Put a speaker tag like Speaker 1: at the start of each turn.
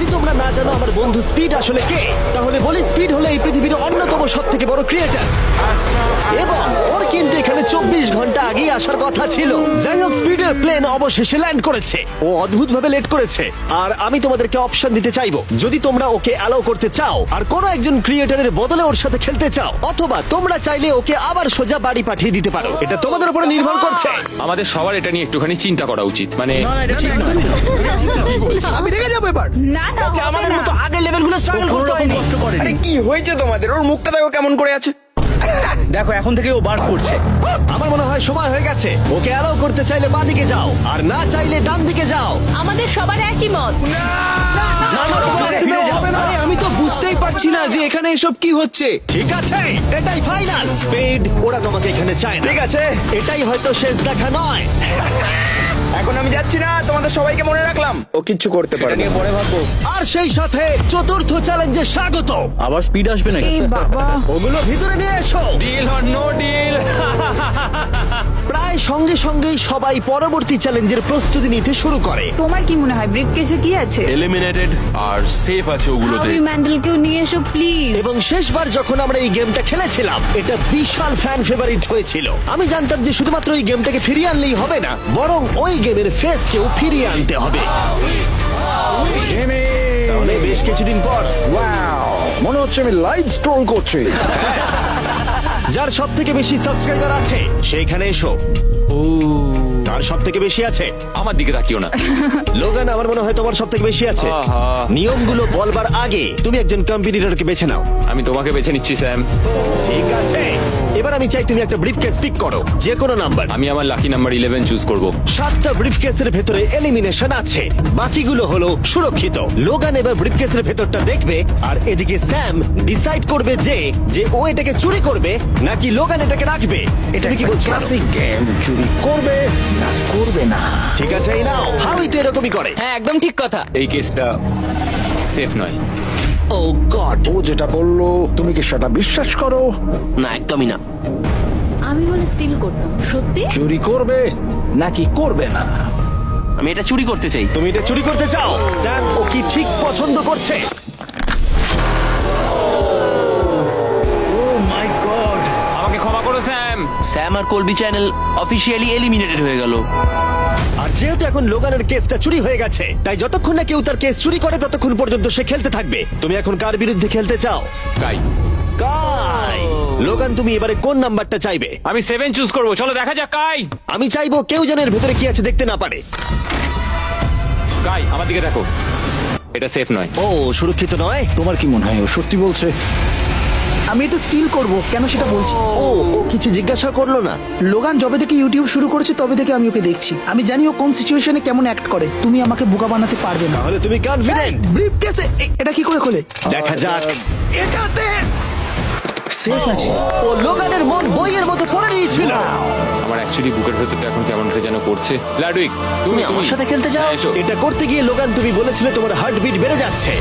Speaker 1: যদি তোমরা না জানো আমার বন্ধু স্পিড আসলে কে, তাহলে বলি স্পিড হলো এই পৃথিবীর অন্যতম সবথেকে বড় ক্রিয়েটর এবং ওর কিন্তু এখানে 24 ঘন্টা আগেই আসার কথা ছিল। যাই হোক, স্পিডের প্লেন অবশেষে ল্যান্ড করেছে। ও অদ্ভুতভাবে লেট করেছে। আর আমি তোমাদেরকে অপশন দিতে চাইবো, যদি তোমরা ওকে অ্যালাউ করতে চাও আর কোনো একজন ক্রিয়েটরের বদলে ওর সাথে খেলতে চাও, অথবা তোমরা চাইলে ওকে আবার সোজা বাড়ি পাঠিয়ে দিতে পারো। এটা তোমাদের উপরে নির্ভর করছে।
Speaker 2: আমাদের সবার এটা নিয়ে একটুখানি চিন্তা করা উচিত। মানে
Speaker 3: আমি রেগে যাবো এবার।
Speaker 4: না না হবে
Speaker 3: আমাদের
Speaker 4: না।
Speaker 3: মতো আগের লেভেলগুলো স্ট্রাগল করতে হয়নি।
Speaker 5: আরে কি হয়েছে তোমাদের? ওর মুখটা দেখো কেমন করে আছে।
Speaker 3: দেখো এখন থেকে ও বার করছে।
Speaker 1: আমার মনে হয় সময় হয়ে গেছে। ওকে অ্যালাউ করতে চাইলে বাঁদিকে যাও, আর না চাইলে ডান দিকে যাও।
Speaker 4: আমাদের সবার একই মত।
Speaker 3: আরে আমি তো বুঝতেই পারছি না যে এখানে এসব কি হচ্ছে।
Speaker 1: ঠিক আছে, এটাই ফাইনাল। স্পিড, ওরা তোমাকে এখানে চায় না।
Speaker 5: ঠিক আছে,
Speaker 1: এটাই হয়তো শেষ দেখা নয়।
Speaker 5: এখন আমি যাচ্ছি না, তোমাদের সবাইকে মনে রাখলাম। ও কিচ্ছু করতে
Speaker 3: এটা
Speaker 5: পারে
Speaker 3: নিয়ে
Speaker 5: না।
Speaker 3: পরে ভাববো।
Speaker 1: আর সেই সাথে চতুর্থ চ্যালেঞ্জে স্বাগত।
Speaker 3: আবার স্পিড আসবে নাকি?
Speaker 4: এই বাবা,
Speaker 1: ওগুলো ভিতরে নিয়ে এসো।
Speaker 2: Deal or no deal.
Speaker 1: প্রায় সঙ্গে সঙ্গেই সবাই পরবর্তী চ্যালেঞ্জের প্রস্তুতি নিতে শুরু করে।
Speaker 4: তোমার কি মনে হয় ব্রিফকেসে কি আছে?
Speaker 6: এলিমিনেটেড আর সেফ আছে ওগুলোতে।
Speaker 4: হাবি ম্যান্ডেলকেও নিয়ে এসো প্লিজ।
Speaker 1: এবং শেষবার যখন আমরা এই গেমটা খেলেছিলাম, এটা বিশাল ফ্যান ফেভারিট হয়েছিল। আমি জানতাম যে শুধুমাত্র এই গেমটাকে ফিরিয়ে আনলেই হবে না, বরং ওই গেমের ফেসকেও ফিরিয়ে আনতে হবে। তাহলে বেশ কিছুদিন পর
Speaker 5: মনে হচ্ছে আমি লাইভ স্ট্রং করছি।
Speaker 1: যার সব থেকে বেশি সাবস্ক্রাইবার আছে সেইখানে এসো। তার সব থেকে বেশি আছে
Speaker 2: আমার দিকে তাকিও না।
Speaker 1: লোগান। আমার মনে হয় তোমার সব থেকে বেশি আছে।
Speaker 2: আহা।
Speaker 1: নিয়মগুলো বলবার আগে তুমি একজন কম্পিটিটরকে বেছে নাও।
Speaker 2: আমি তোমাকে বেছে নিচ্ছি স্যাম।
Speaker 1: ঠিক আছে, এবার আমি চাই তুমি একটা ব্রিফকেস পিক করো, যে কোনো নাম্বার।
Speaker 2: আমি আমার লাকি নাম্বার 11 চুজ করব।
Speaker 1: 7টা ব্রিফকেসের ভেতরে এলিমিনেশন আছে, বাকিগুলো হলো সুরক্ষিত। লোগান এবার ব্রিফকেসের ভেতরটা দেখবে, আর এদিকে স্যাম ডিসাইড করবে যে যে ও এটাকে চুরি করবে নাকি লোগান এটাকে রাখবে। তুমি কি বলছো?
Speaker 5: ক্লাসিক গেম, চুরি করবে না করবে না।
Speaker 1: ঠিক আছে, এই নাও। হাবি তো এরকমই করে।
Speaker 4: হ্যাঁ একদম ঠিক কথা।
Speaker 2: এই কেসটা সেফ নয়।
Speaker 1: ও গড।
Speaker 5: ও যেটা বললো তুমি কি সেটা বিশ্বাস করো?
Speaker 3: না একদমই না।
Speaker 4: আমি বলে স্টিল করতাম। সত্যি?
Speaker 5: চুরি করবে নাকি করবে না?
Speaker 3: আমি এটা চুরি করতে চাই।
Speaker 1: তুমি এটা চুরি করতে চাও? স্যাম ও কি ঠিক পছন্দ করছে?
Speaker 2: আমাকে ক্ষমা করো স্যাম।
Speaker 3: স্যাম আর কলবি চ্যানেল অফিসিয়ালি এলিমিনেটেড হয়ে গেল।
Speaker 1: আর যেহেতু এখন লোগানের কেসটা চুরি হয়ে গেছে, তাই যতক্ষণ না কেউ তার কেস চুরি করে ততক্ষণ পর্যন্ত সে খেলতে থাকবে। তুমি এখন কার বিরুদ্ধে খেলতে চাও?
Speaker 2: কাই।
Speaker 1: কাই। লোগান, তুমি এবারে কোন নাম্বারটা চাইবে?
Speaker 2: আমি 7 চুজ করব। চলো দেখা যাক কাই।
Speaker 1: আমি চাইবো কেউ যেন এর ভেতরে কি আছে দেখতে না পারে।
Speaker 2: কাই আমার দিকে দেখো। এটা সেফ নয়।
Speaker 1: ও সুরক্ষিত নয়।
Speaker 5: তোমার কি মনে হয় ও সত্যি বলছে?
Speaker 7: আমি এটা স্টিল করব কেন সেটা বলছি।
Speaker 1: ও ও কিছু জিজ্ঞাসা করলো না।
Speaker 7: লোগান যবে থেকে ইউটিউব শুরু করেছে তবে থেকে আমি ওকে দেখছি। আমি জানি ও কোন সিচুয়েশনে কেমন অ্যাক্ট করে। তুমি আমাকে বোকা বানাতে পারবে না।
Speaker 1: তাহলে তুমি কনফিডেন্ট?
Speaker 7: ব্রিফকেসে এটা কি করে খোলে?
Speaker 1: দেখা যাক।
Speaker 7: এটাতে সেফ আছে।
Speaker 1: ও লোগানের মন বইয়ের মতো পড়ে নিয়েছিল।
Speaker 2: আমার অ্যাকচুয়ালি বুকের ভেতরটা এখন কেমন করে যেন করছে। লাডুইক
Speaker 3: তুমি আমার সাথে খেলতে চাও?
Speaker 2: হ্যাঁ, এসো।
Speaker 1: এটা করতে গিয়ে লোগান তুমি বলেছিলে তোমার হার্টবিট বেড়ে যাচ্ছে।